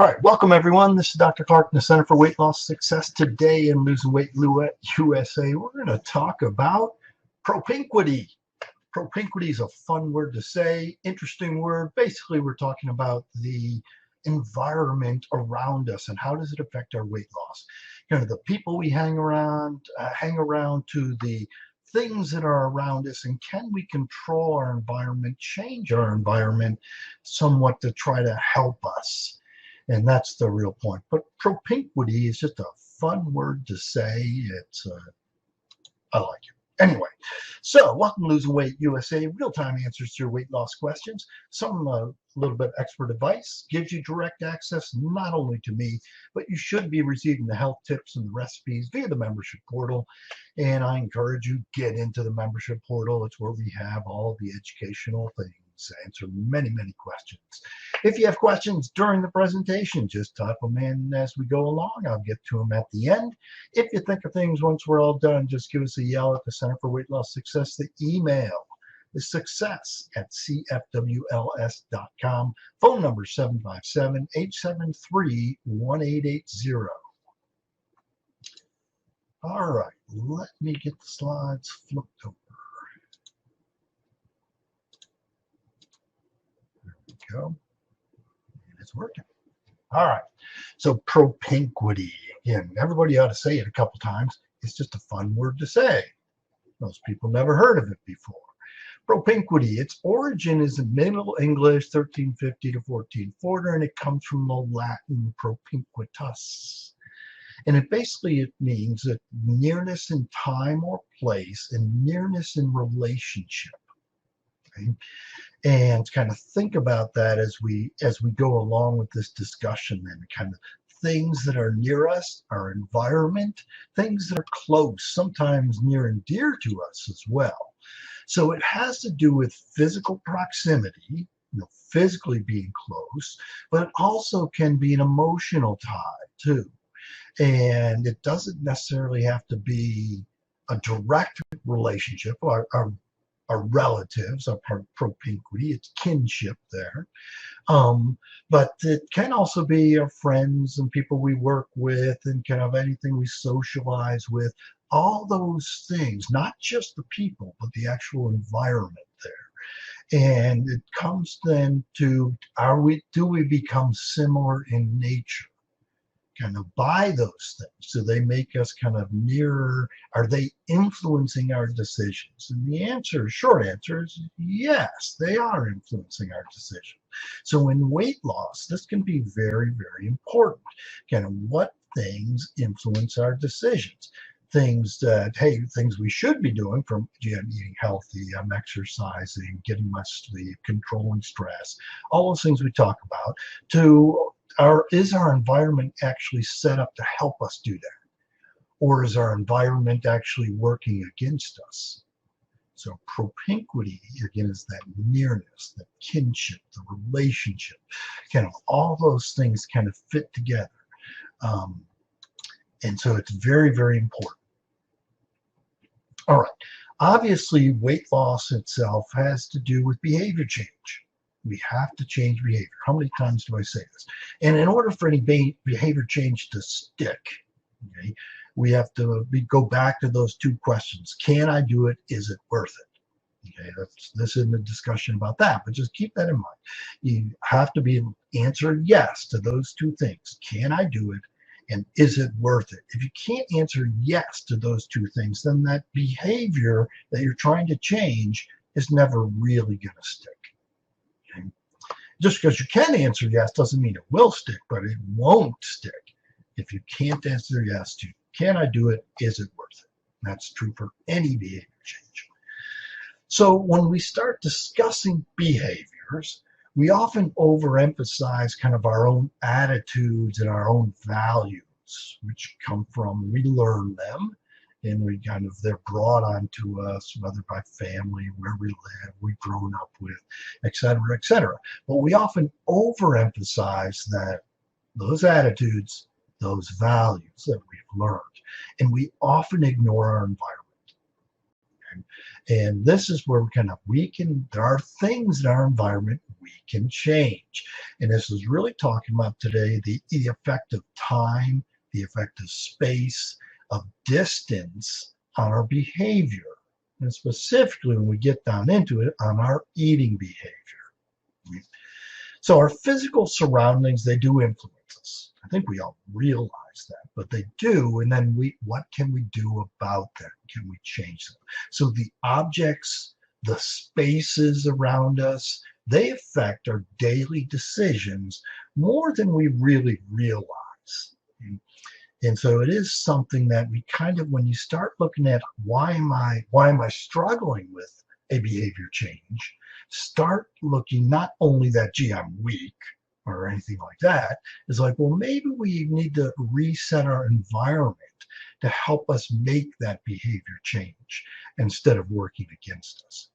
All right, welcome everyone. This is Dr. Clark in the Center for Weight Loss Success. Today in Losing Weight USA, we're going to talk about propinquity. Propinquity is a fun word to say, interesting word. Basically, we're talking about the environment around us and how does it affect our weight loss. Kind of the people we hang around to the things that are around us, and can we control our environment, change our environment somewhat to try to help us? And that's the real point. But propinquity is just a fun word to say. I like it. Anyway, so welcome to Losing Weight USA, real-time answers to your weight loss questions. Some little bit expert advice, gives you direct access not only to me, but you should be receiving the health tips and the recipes via the membership portal. And I encourage you, get into the membership portal. It's where we have all the educational things, answer many questions. If you have questions during the presentation, just type them in as we go along. I'll get to them at the end. If you think of things once we're all done, just give us a yell at the Center for Weight Loss Success. The email is success@cfwls.com. Phone number 757-873-1880. All right, let me get the slides flipped over. There we go. And it's working. All right. So propinquity. Again, everybody ought to say it a couple times. It's just a fun word to say. Most people never heard of it before. Propinquity, its origin is in Middle English, 1350 to 1440, and it comes from the Latin propinquitas. And it means that nearness in time or place and nearness in relationship. Okay? And kind of think about that as we go along with this discussion, then kind of things that are near us, our environment, things that are close, sometimes near and dear to us as well. So it has to do with physical proximity, physically being close, but it also can be an emotional tie too. And it doesn't necessarily have to be a direct relationship. Our relatives are part of propinquity. It's kinship there. But it can also be our friends and people we work with and kind of anything we socialize with. All those things, not just the people, but the actual environment there. And it comes then to, do we become similar in nature? Kind of by those things. Do they make us kind of nearer? Are they influencing our decisions? And the answer, short answer, is yes, they are influencing our decisions. So in weight loss, this can be very important. Kind of what things influence our decisions. Things that, things we should be doing, from eating healthy, exercising, getting much sleep, controlling stress, all those things we talk about, to is our environment actually set up to help us do that? Or is our environment actually working against us? So propinquity, again, is that nearness, that kinship, the relationship, kind of all those things kind of fit together. And so it's very important. All right. Obviously, weight loss itself has to do with behavior change. We have to change behavior. How many times do I say this? And in order for any behavior change to stick, okay, we have to go back to those two questions. Can I do it? Is it worth it? Okay, this isn't a discussion about that, but just keep that in mind. You have to be able to answer yes to those two things. Can I do it? And is it worth it? If you can't answer yes to those two things, then that behavior that you're trying to change is never really going to stick. Okay? Just because you can answer yes doesn't mean it will stick, but it won't stick if you can't answer yes to, can I do it? Is it worth it? And that's true for any behavior change. So when we start discussing behaviors, we often overemphasize kind of our own attitudes and our own values, which come from, we learn them, and they're brought onto us, whether by family, where we live, we've grown up with, et cetera, et cetera. But we often overemphasize those attitudes, those values that we've learned, and we often ignore our environment. time. And this is where there are things in our environment we can change. And this is really talking about today the effect of time, the effect of space, of distance on our behavior. And specifically, when we get down into it, on our eating behavior. So our physical surroundings, they do influence us. I think we all realize that, but they do. And then what can we do about them? Can we change them? So the objects, the spaces around us, they affect our daily decisions more than we really realize. And so it is something that we when you start looking at why am I struggling with a behavior change, start looking not only that, gee, I'm weak or anything like that. It's like, well, maybe we need to reset our environment to help us make that behavior change instead of working against us.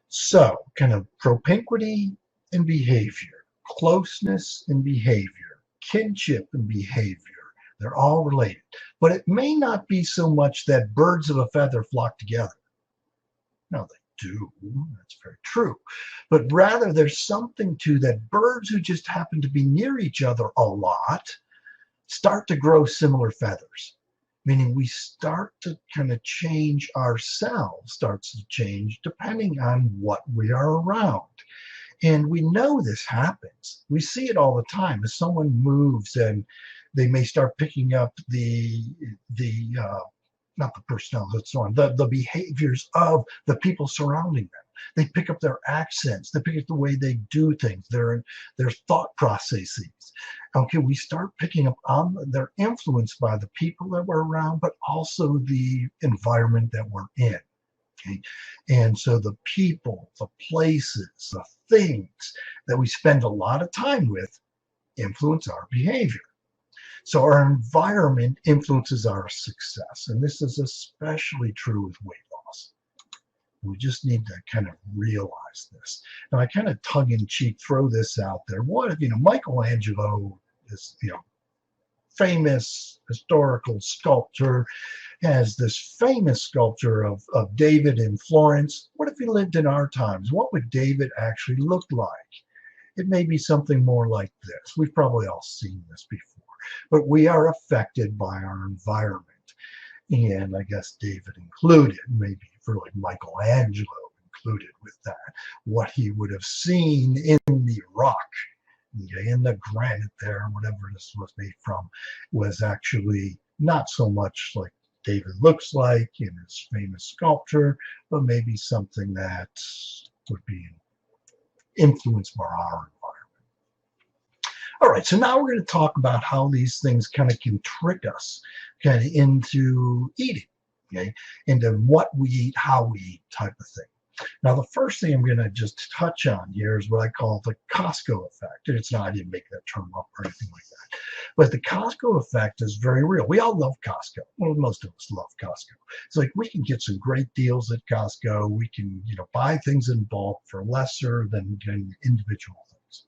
So kind of propinquity and behavior, closeness and behavior, kinship and behavior, they're all related. But it may not be so much that birds of a feather flock together. No, they do. That's very true. But rather, there's something to that. Birds who just happen to be near each other a lot start to grow similar feathers, meaning we start to kind of change ourselves, starts to change depending on what we are around. And we know this happens. We see it all the time. As someone moves and they may start picking up not the personnel, but so on, the behaviors of the people surrounding them. They pick up their accents, they pick up the way they do things, their thought processes. Okay, we start picking up on they're influenced by the people that we're around, but also the environment that we're in. Okay, and so the people, the places, the things that we spend a lot of time with influence our behavior. So our environment influences our success, and this is especially true with weight loss. We just need to kind of realize this. Now, I kind of tongue-in-cheek throw this out there. What if, Michelangelo is, famous historical sculptor, has this famous sculpture of David in Florence. What if he lived in our times? What would David actually look like? It may be something more like this. We've probably all seen this before. But we are affected by our environment. And I guess David included, maybe really Michelangelo included with that, what he would have seen in the rock, okay, in the granite there, whatever this was made from, was actually not so much like David looks like in his famous sculpture, but maybe something that would be influenced by our environment. All right, so now we're going to talk about how these things kind of can trick us kind of into eating, okay, into what we eat, how we eat type of thing. Now, the first thing I'm going to just touch on here is what I call the Costco effect. And it's not, I didn't make that term up or anything like that. But the Costco effect is very real. We all love Costco. Well, most of us love Costco. It's like we can get some great deals at Costco. We can, buy things in bulk for lesser than getting individual things.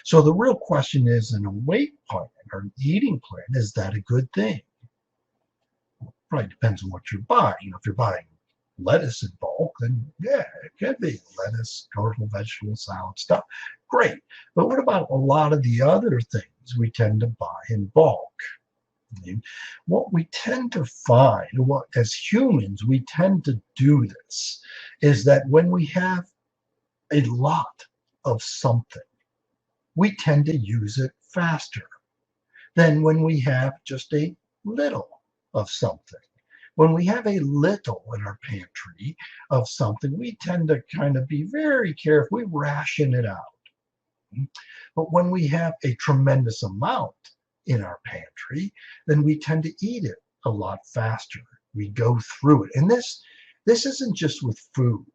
So the real question is, in a weight plan or an eating plan, is that a good thing? Well, it probably depends on what you're buying. If you're buying lettuce in bulk, then yeah, it could be lettuce, colorful vegetables, salad stuff. Great. But what about a lot of the other things we tend to buy in bulk? What we tend to find, as humans, we tend to do this, is that when we have a lot of something, we tend to use it faster than when we have just a little of something. When we have a little in our pantry of something, we tend to kind of be very careful. We ration it out. But when we have a tremendous amount in our pantry, then we tend to eat it a lot faster. We go through it. And this isn't just with food.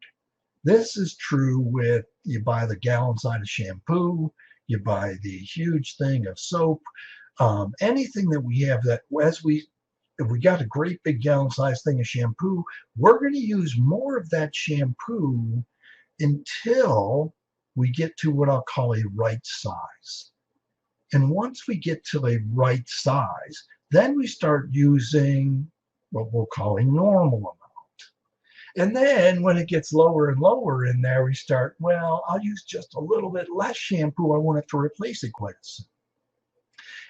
This is true with, you buy the gallon size of shampoo, you buy the huge thing of soap, anything that we have that if we got a great big gallon size thing of shampoo, we're going to use more of that shampoo until we get to what I'll call a right size. And once we get to a right size, then we start using what we'll call a normal amount. And then when it gets lower and lower in there, we start, well, I'll use just a little bit less shampoo. I want it to replace it quite soon.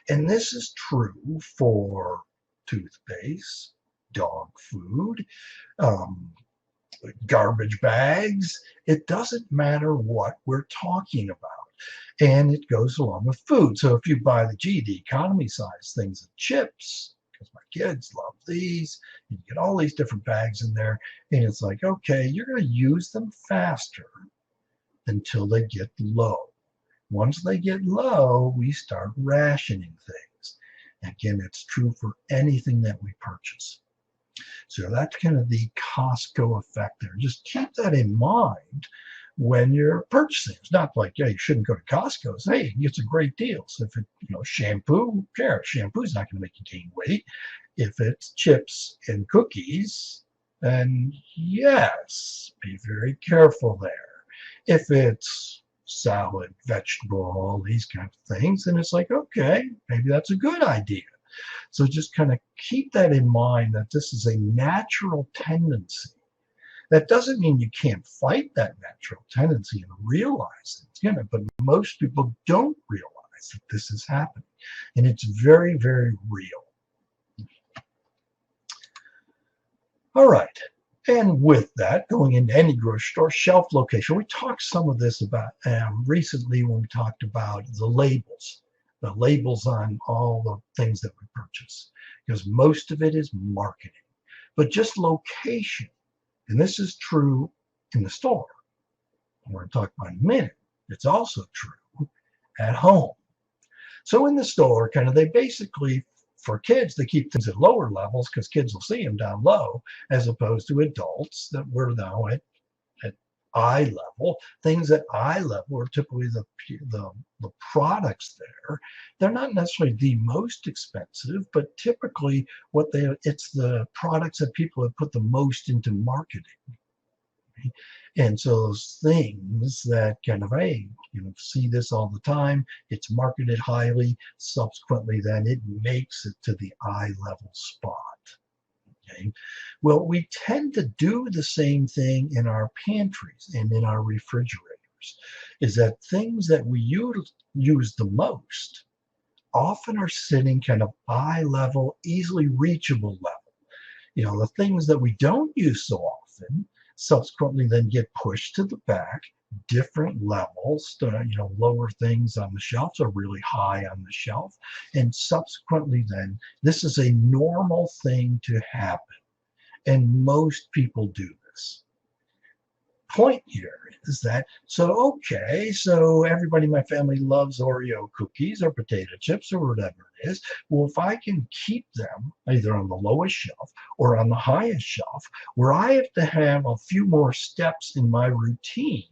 And this is true for toothpaste, dog food, um, garbage bags. It doesn't matter what we're talking about. And it goes along with food. So if you buy the economy size things of chips, because my kids love these, you get all these different bags in there, and it's like, okay, you're going to use them faster until they get low. Once they get low, we start rationing things. Again, it's true for anything that we purchase. So that's kind of the Costco effect there. Just keep that in mind when you're purchasing. It's not like, yeah, you shouldn't go to Costco. It's, hey, it's a great deal. So if it, shampoo, sure, shampoo's not going to make you gain weight. If it's chips and cookies, then yes, be very careful there. If it's salad, vegetable, all these kinds of things, then it's like, okay, maybe that's a good idea. So just kind of keep that in mind, that this is a natural tendency. That doesn't mean you can't fight that natural tendency and realize it, but most people don't realize that this is happening. And it's very, very real. All right. And with that, going into any grocery store, shelf location. We talked some of this about recently when we talked about the labels on all the things that we purchase, because most of it is marketing. But just location, and this is true in the store. We're going to talk about in a minute. It's also true at home. So in the store, they basically, for kids, they keep things at lower levels because kids will see them down low, as opposed to adults that we're now at eye level. Things at eye level are typically the products there. They're not necessarily the most expensive, but typically it's the products that people have put the most into marketing. Right? And so those things that see this all the time, it's marketed highly, subsequently then it makes it to the eye level spot. Okay. Well, we tend to do the same thing in our pantries and in our refrigerators, is that things that we use the most often are sitting eye level, easily reachable level. The things that we don't use so often subsequently then get pushed to the back, different levels. Lower things on the shelves are really high on the shelf, and subsequently then this is a normal thing to happen, and most people do this. Point here is that, so everybody in my family loves Oreo cookies or potato chips or whatever it is. Well, if I can keep them either on the lowest shelf or on the highest shelf, where I have to have a few more steps in my routine,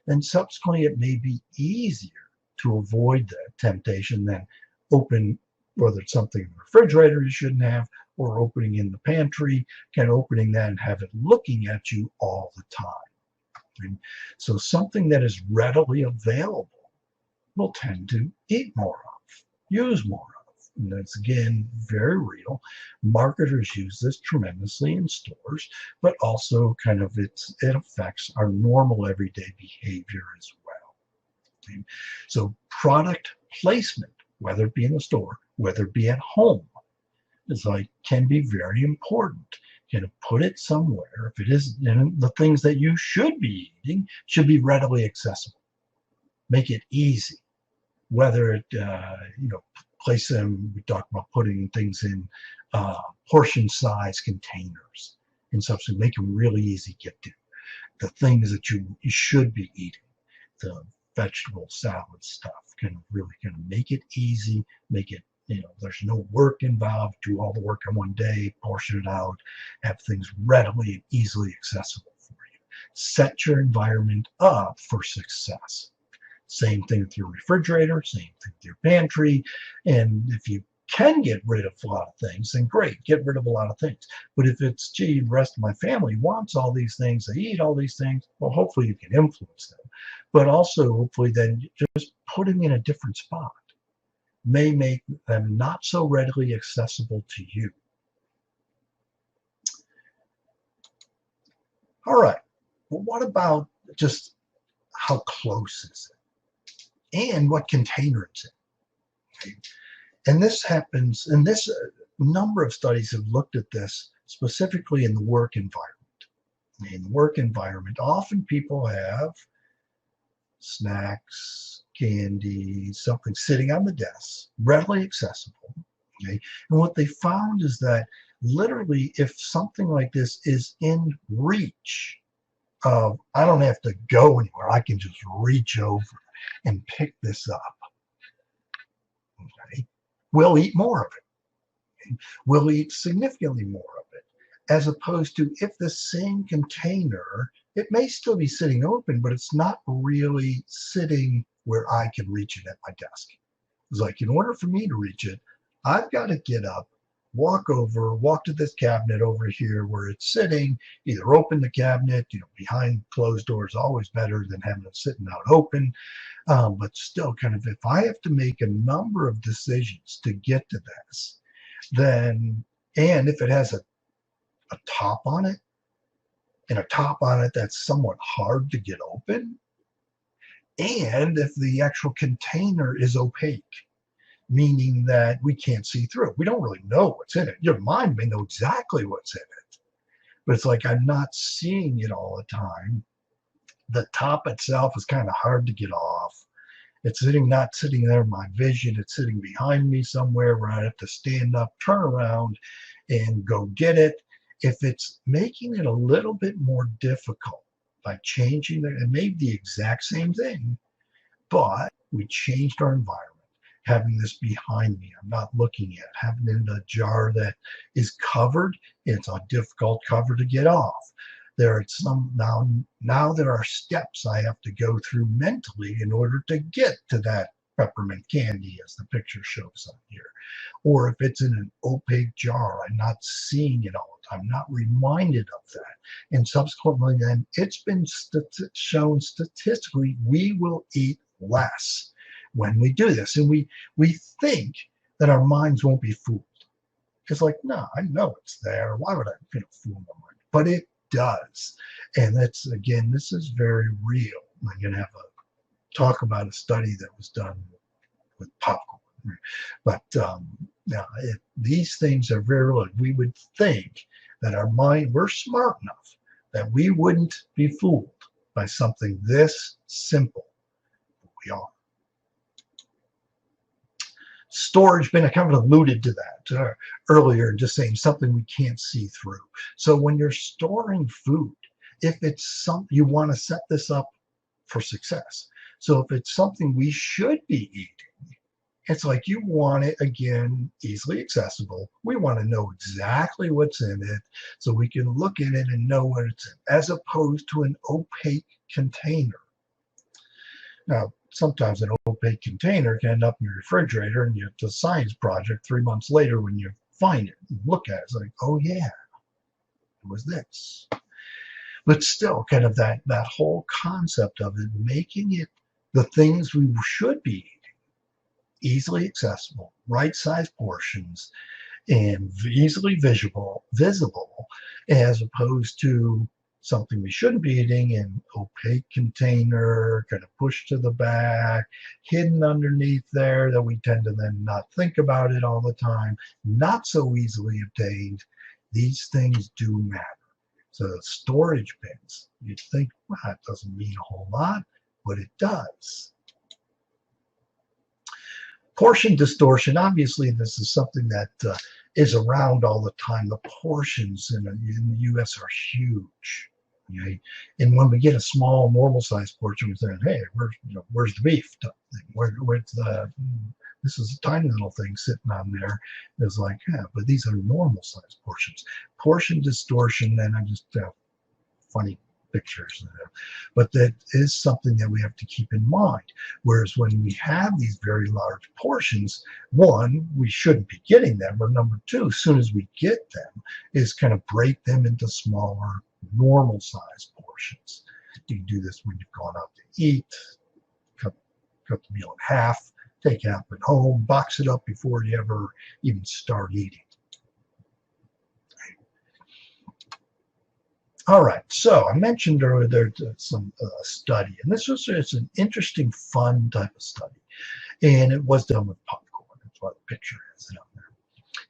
then subsequently it may be easier to avoid the temptation than open, whether it's something in the refrigerator you shouldn't have, or opening in the pantry, opening that and have it looking at you all the time. And so something that is readily available will tend to eat more of, use more of. And that's, again, very real. Marketers use this tremendously in stores, but also it affects our normal everyday behavior as well. Okay? So product placement, whether it be in the store, whether it be at home, can be very important. Put it somewhere. If it is, the things that you should be eating should be readily accessible. Make it easy. Whether it, place them, we talk about putting things in portion size containers and such, to make them really easy to get to. The things that you should be eating, the vegetable salad stuff, really make it easy, make it, there's no work involved, do all the work in one day, portion it out, have things readily and easily accessible for you. Set your environment up for success. Same thing with your refrigerator, same thing with your pantry. And if you can get rid of a lot of things, then great, get rid of a lot of things. But if it's, gee, the rest of my family wants all these things, they eat all these things, well, hopefully you can influence them. But also, hopefully, then just put them in a different spot may make them not so readily accessible to you. All right, well, what about just how close is it? And what container it's in? Okay? And this happens, and this number of studies have looked at this specifically in the work environment. In the work environment, often people have snacks, candy, something sitting on the desk, readily accessible. Okay? And what they found is that literally, if something like this is in reach of, I don't have to go anywhere, I can just reach over and pick this up. Okay? We'll eat more of it. Okay? We'll eat significantly more of it, as opposed to if the same container, it may still be sitting open, but it's not really sitting where I can reach it at my desk. It's like, in order for me to reach it, I've got to get up, walk over, walk to this cabinet over here where it's sitting, either open the cabinet, behind closed doors, always better than having it sitting out open. But still, kind of, if I have to make a number of decisions to get to this, then, and if it has a top on it, and a top on it that's somewhat hard to get open, and if the actual container is opaque, meaning that we can't see through it. We don't really know what's in it. Your mind may know exactly what's in it, but it's like I'm not seeing it all the time. The top itself is kind of hard to get off. It's not sitting there in my vision. It's sitting behind me somewhere where I have to stand up, turn around, and go get it. If it's making it a little bit more difficult by changing it, it may be the exact same thing, but we changed our environment. Having this behind me, I'm not looking at, having it in a jar that is covered, it's a difficult cover to get off. There are some now there are steps I have to go through mentally in order to get to that peppermint candy, as the picture shows on here. Or if it's in an opaque jar, I'm not seeing it all the time, I'm not reminded of that. And subsequently then, it's been shown statistically we will eat less when we do this. And we think that our minds won't be fooled. It's like, no, I know it's there. Why would I fool my mind? But it does. And that's, again, this is very real. I'm going to have a talk about a study that was done with popcorn. But these things are very real. We would think that our mind, we're smart enough that we wouldn't be fooled by something this simple. But we are. Storage bin, I kind of alluded to that earlier, just saying something we can't see through. So when you're storing food, if it's something you want to set this up for success. So if it's something we should be eating, it's like you want it, again, easily accessible. We want to know exactly what's in it so we can look at it and know what it's in, as opposed to an opaque container. Now, sometimes an opaque container can end up in your refrigerator, and it's a science project 3 months later when you find it and look at it. It's like, oh yeah, it was this. But still, kind of that whole concept of it, making it the things we should be eating, easily accessible, right-sized portions, and easily visible, as opposed to something we shouldn't be eating in opaque container, kind of pushed to the back, hidden underneath there that we tend to then not think about it all the time, not so easily obtained. These things do matter. So storage bins, you'd think, well, it doesn't mean a whole lot, but it does. Portion distortion, obviously this is something that is around all the time. The portions in the U.S. are huge. Okay? And when we get a small, normal-sized portion, we say, "Hey, where's the beef?" Where's the? This is a tiny little thing sitting on there. It's like, yeah, but these are normal-sized portions. Portion distortion, and I just funny pictures there. But that is something that we have to keep in mind. Whereas when we have these very large portions, one, we shouldn't be getting them, or number two, as soon as we get them, is kind of break them into smaller, normal sized portions. You can do this when you've gone out to eat, cut the meal in half, take half at home, box it up before you ever even start eating. All right, so I mentioned earlier there's some study, and it's an interesting, fun type of study, and it was done with popcorn. That's why the picture is down there.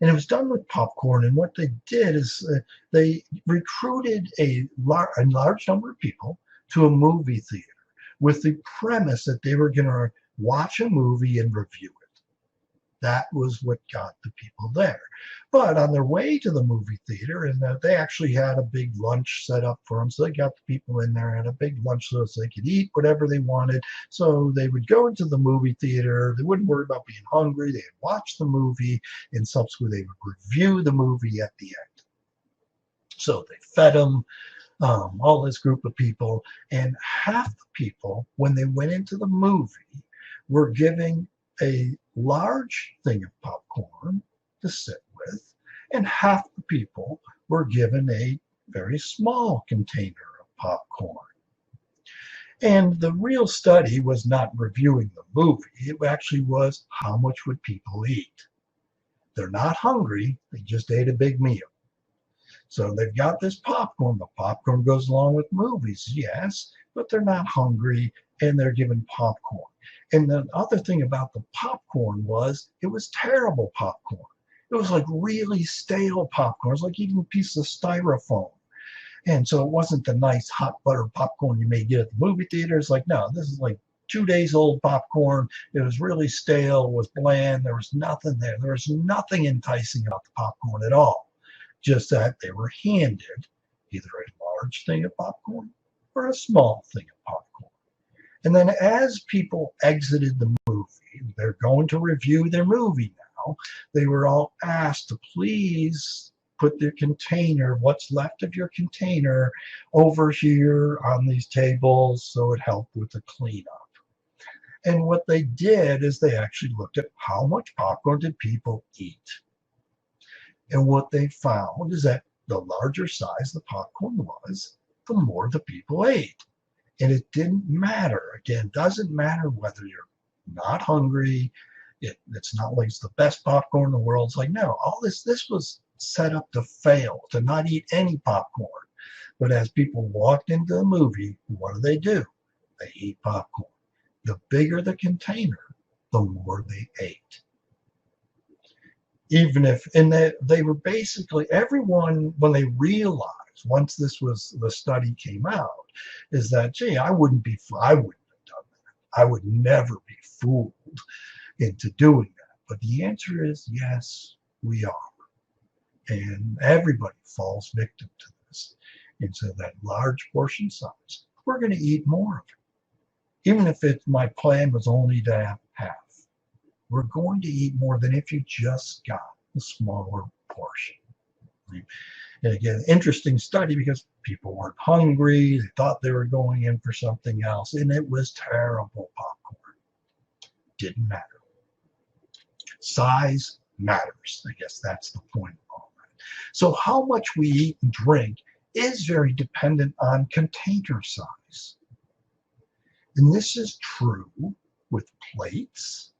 And it was done with popcorn, and what they did is they recruited a large number of people to a movie theater with the premise that they were going to watch a movie and review it. That was what got the people there. But on their way to the movie theater, and they actually had a big lunch set up for them. So they got the people in there and a big lunch so they could eat whatever they wanted. So they would go into the movie theater. They wouldn't worry about being hungry. They'd watch the movie, and subsequently they would review the movie at the end. So they fed them, all this group of people, and half the people, when they went into the movie, were giving a large thing of popcorn to sit with, and half the people were given a very small container of popcorn. And the real study was not reviewing the movie. It actually was how much would people eat. They're not hungry. They just ate a big meal. So they've got this popcorn. The popcorn goes along with movies, yes, but they're not hungry, and they're given popcorn. And the other thing about the popcorn was it was terrible popcorn. It was like really stale popcorn. It was like eating a piece of styrofoam. And so it wasn't the nice hot butter popcorn you may get at the movie theater. It's like, no, this is like 2 days old popcorn. It was really stale, it was bland. There was nothing there. There was nothing enticing about the popcorn at all. Just that they were handed either a large thing of popcorn or a small thing of popcorn. And then as people exited the movie, they're going to review their movie now, they were all asked to please put their container, what's left of your container, over here on these tables, so it helped with the cleanup. And what they did is they actually looked at how much popcorn did people eat. And what they found is that the larger size the popcorn was, the more the people ate. And it didn't matter. Again, it doesn't matter whether you're not hungry. It's not like it's the best popcorn in the world. It's like, no, all this was set up to fail, to not eat any popcorn. But as people walked into the movie, what do? They eat popcorn. The bigger the container, the more they ate. Even if, and they were basically, everyone, when they realized, once the study came out, is that, gee, I wouldn't have done that. I would never be fooled into doing that. But the answer is yes, we are. And everybody falls victim to this. And so that large portion size, we're going to eat more of it. Even if my plan was only to have half, we're going to eat more than if you just got the smaller portion. Right? And again, interesting study because people weren't hungry. They thought they were going in for something else, and it was terrible popcorn. Didn't matter. Size matters. I guess that's the point of all that. So how much we eat and drink is very dependent on container size. And this is true with plates,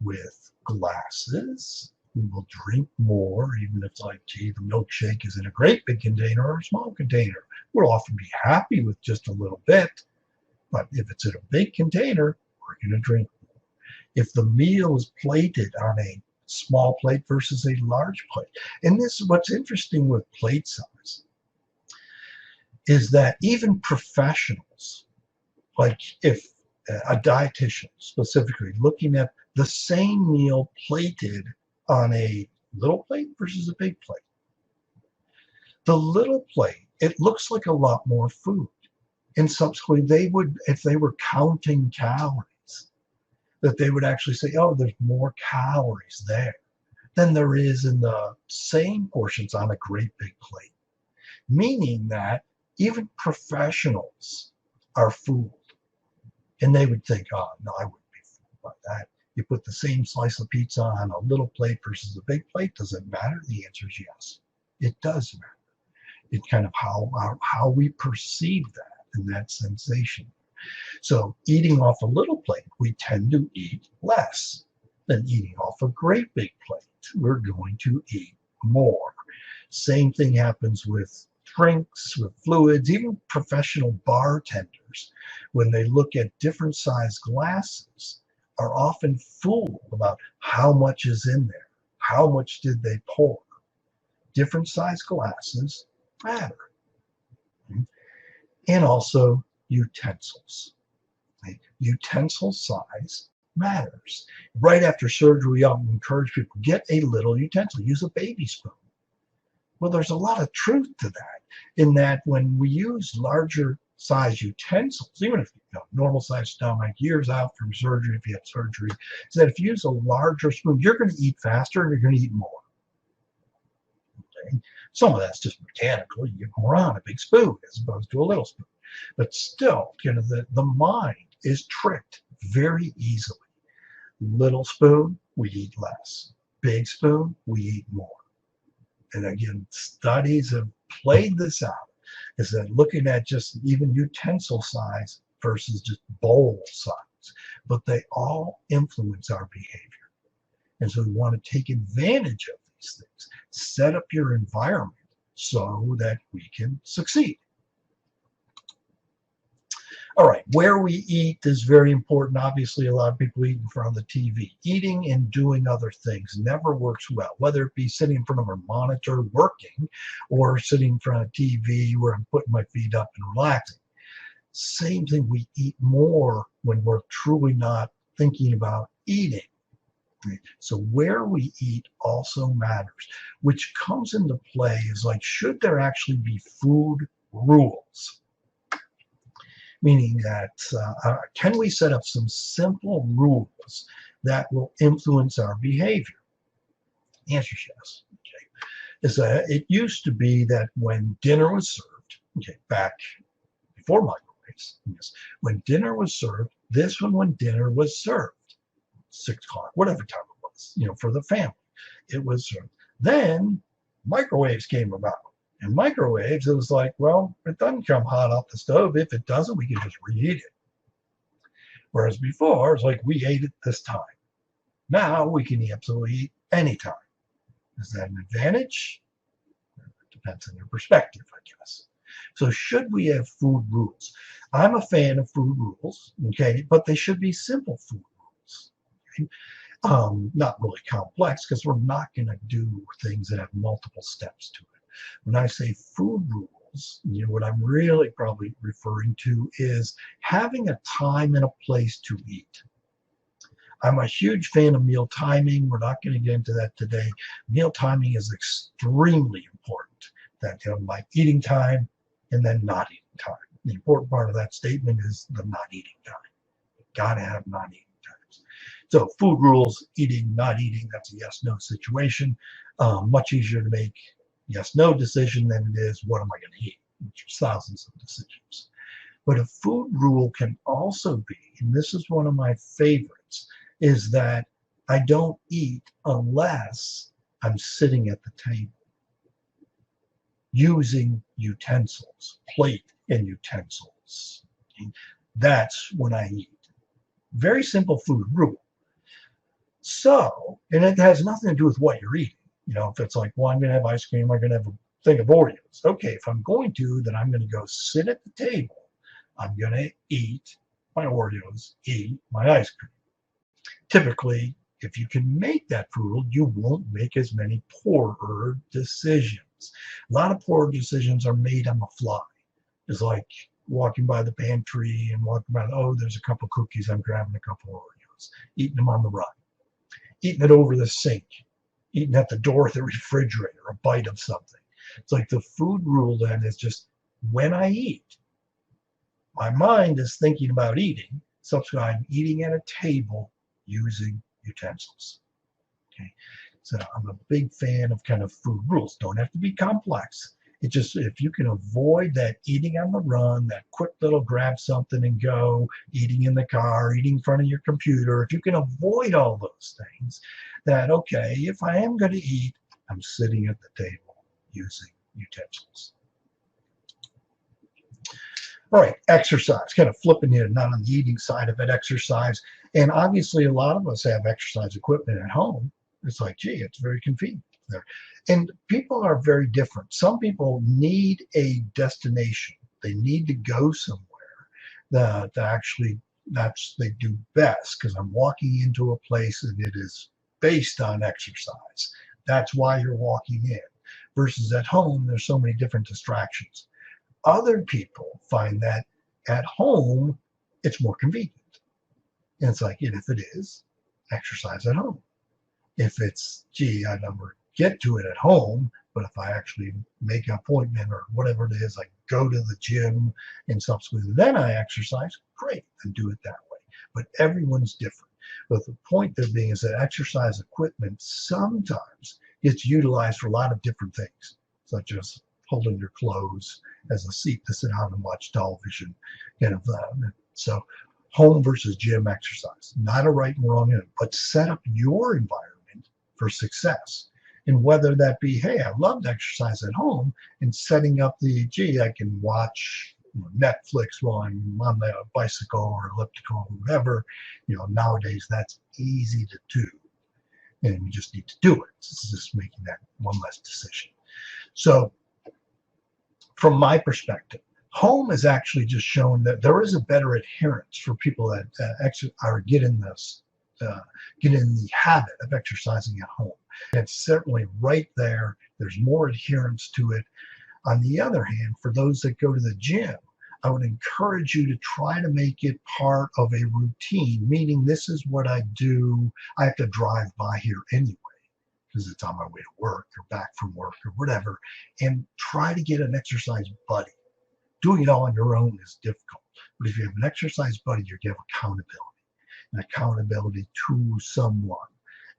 with glasses. We will drink more, even if it's like, gee, the milkshake is in a great big container or a small container. We'll often be happy with just a little bit, but if it's in a big container, we're going to drink more. If the meal is plated on a small plate versus a large plate, and this is what's interesting with plate size, is that even professionals, like if a dietitian specifically looking at the same meal plated on a little plate versus a big plate. The little plate, it looks like a lot more food. And subsequently, they would, if they were counting calories, that they would actually say, oh, there's more calories there than there is in the same portions on a great big plate. Meaning that even professionals are fooled. And they would think, oh, no, I wouldn't be fooled by that. You put the same slice of pizza on a little plate versus a big plate. Does it matter? The answer is yes. It does matter. It's kind of how we perceive that and that sensation. So eating off a little plate, we tend to eat less than eating off a great big plate. We're going to eat more. Same thing happens with drinks, with fluids, even professional bartenders, when they look at different size glasses, are often fooled about how much is in there. How much did they pour? Different size glasses matter. And also utensils. Utensil size matters. Right after surgery, we often encourage people, get a little utensil, use a baby spoon. Well, there's a lot of truth to that, in that when we use larger size utensils, even if normal size stomach, years out from surgery, if you had surgery, is that if you use a larger spoon, you're going to eat faster and you're going to eat more. Okay? Some of that's just mechanical. You get more on a big spoon as opposed to a little spoon. But still, the mind is tricked very easily. Little spoon, we eat less. Big spoon, we eat more. And again, studies have played this out, is that looking at just even utensil size versus just bowl size, but they all influence our behavior. And so we want to take advantage of these things, set up your environment so that we can succeed. All right, where we eat is very important. Obviously, a lot of people eat in front of the TV. Eating and doing other things never works well, whether it be sitting in front of a monitor working or sitting in front of TV where I'm putting my feet up and relaxing. Same thing, we eat more when we're truly not thinking about eating. So where we eat also matters, which comes into play is like, should there actually be food rules? Meaning that can we set up some simple rules that will influence our behavior? The answer is yes. Okay. Is that it used to be that when dinner was served, okay, back before microwaves, yes, when dinner was served, this one when dinner was served, 6 o'clock, whatever time it was, for the family, it was served. Then microwaves came about. And microwaves, it was like, well, it doesn't come hot off the stove. If it doesn't, we can just reheat it. Whereas before, it's like, we ate it this time. Now we can absolutely eat any time. Is that an advantage? It depends on your perspective, I guess. So should we have food rules? I'm a fan of food rules, okay, but they should be simple food rules. Okay? Not really complex, because we're not going to do things that have multiple steps to it. When I say food rules, what I'm really probably referring to is having a time and a place to eat. I'm a huge fan of meal timing. We're not going to get into that today. Meal timing is extremely important. That my eating time and then not eating time. The important part of that statement is the not eating time. You've got to have not eating times. So food rules, eating, not eating, that's a yes-no situation. Much easier to make yes-no decision than it is what am I going to eat, which is thousands of decisions. But a food rule can also be, and this is one of my favorites, is that I don't eat unless I'm sitting at the table using utensils, plate and utensils. Okay? That's when I eat. Very simple food rule. So, and it has nothing to do with what you're eating. If it's like, well, I'm going to have ice cream, I'm going to have a thing of Oreos. Okay, if I'm going to, then I'm going to go sit at the table. I'm going to eat my Oreos, eat my ice cream. Typically, if you can make that food, you won't make as many poorer decisions. A lot of poor decisions are made on the fly. It's like walking by the pantry and walking by, oh, there's a couple cookies, I'm grabbing a couple Oreos, eating them on the run, eating it over the sink, eating at the door of the refrigerator, a bite of something. It's like the food rule then is just when I eat, my mind is thinking about eating, subsequently I'm eating at a table using utensils. Okay, so I'm a big fan of kind of food rules. Don't have to be complex. It just, if you can avoid that eating on the run, that quick little grab something and go, eating in the car, eating in front of your computer, if you can avoid all those things, that, okay, if I am going to eat, I'm sitting at the table using utensils. All right, exercise, kind of flipping here, not on the eating side of it, exercise. And obviously a lot of us have exercise equipment at home. It's like, gee, it's very convenient. there. And people are very different. Some people need a destination. They need to go somewhere that actually they do best, because I'm walking into a place and it is based on exercise. That's why you're walking in. Versus at home, there's so many different distractions. Other people find that at home, it's more convenient. And it's like, and if it is, exercise at home. If it's, gee, I never get to it at home, but if I actually make an appointment or whatever it is, I go to the gym and subsequently then I exercise, great, and do it that way. But everyone's different. But the point there being is that exercise equipment sometimes gets utilized for a lot of different things, such as holding your clothes as a seat to sit down and watch television. So home versus gym exercise, not a right and wrong end, but set up your environment for success. And whether that be, hey, I love to exercise at home, and setting up the, gee, I can watch Netflix while I'm on the bicycle or elliptical or whatever. Nowadays that's easy to do. And we just need to do it. It's just making that one less decision. So from my perspective, home has actually just shown that there is a better adherence for people that get in the habit of exercising at home. And it's certainly right there. There's more adherence to it. On the other hand, for those that go to the gym, I would encourage you to try to make it part of a routine, meaning this is what I do. I have to drive by here anyway, because it's on my way to work or back from work or whatever, and try to get an exercise buddy. Doing it all on your own is difficult, but if you have an exercise buddy, you have accountability to someone,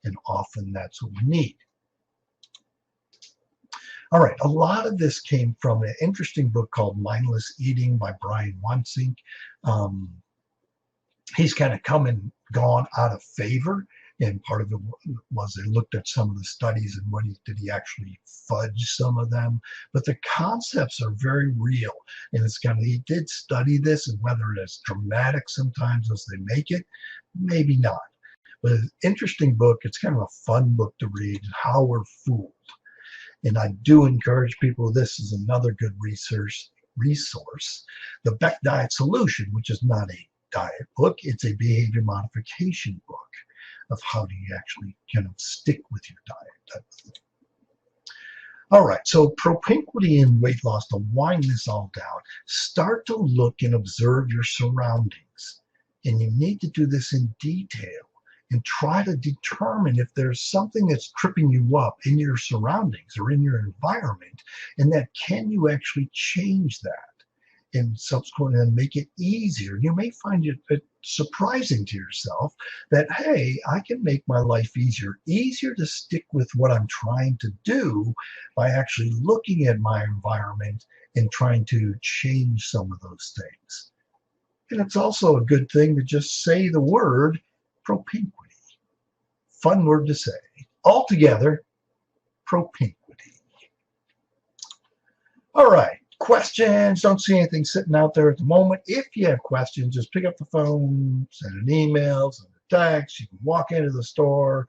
and often that's what we need. All right, a lot of this came from an interesting book called Mindless Eating by Brian Wansink. He's kind of come and gone out of favor, and part of it was they looked at some of the studies and did he actually fudge some of them. But the concepts are very real, and it's kind of, he did study this, and whether it's dramatic sometimes as they make it, maybe not. But it's an interesting book. It's kind of a fun book to read, How We're Fooled. And I do encourage people, this is another good resource, the Beck Diet Solution, which is not a diet book, it's a behavior modification book of how do you actually kind of stick with your diet. All right, so propinquity and weight loss, to wind this all down, start to look and observe your surroundings. And you need to do this in detail and try to determine if there's something that's tripping you up in your surroundings or in your environment, and that can you actually change that and subsequently make it easier. You may find it surprising to yourself that, hey, I can make my life easier to stick with what I'm trying to do by actually looking at my environment and trying to change some of those things. And it's also a good thing to just say the word propinquity. Fun word to say. Altogether, propinquity. All right, questions. Don't see anything sitting out there at the moment. If you have questions, just pick up the phone, send an email, send a text. You can walk into the store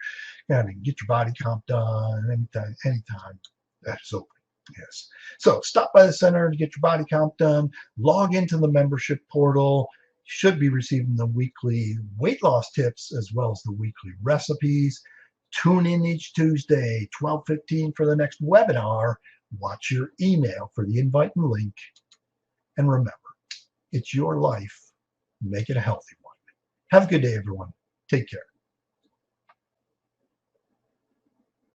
and get your body comp done anytime that is open. Yes. So stop by the center to get your body comp done. Log into the membership portal. You should be receiving the weekly weight loss tips as well as the weekly recipes. Tune in each Tuesday, 12:15 for the next webinar. Watch your email for the invite and link. And remember, it's your life. Make it a healthy one. Have a good day, everyone. Take care.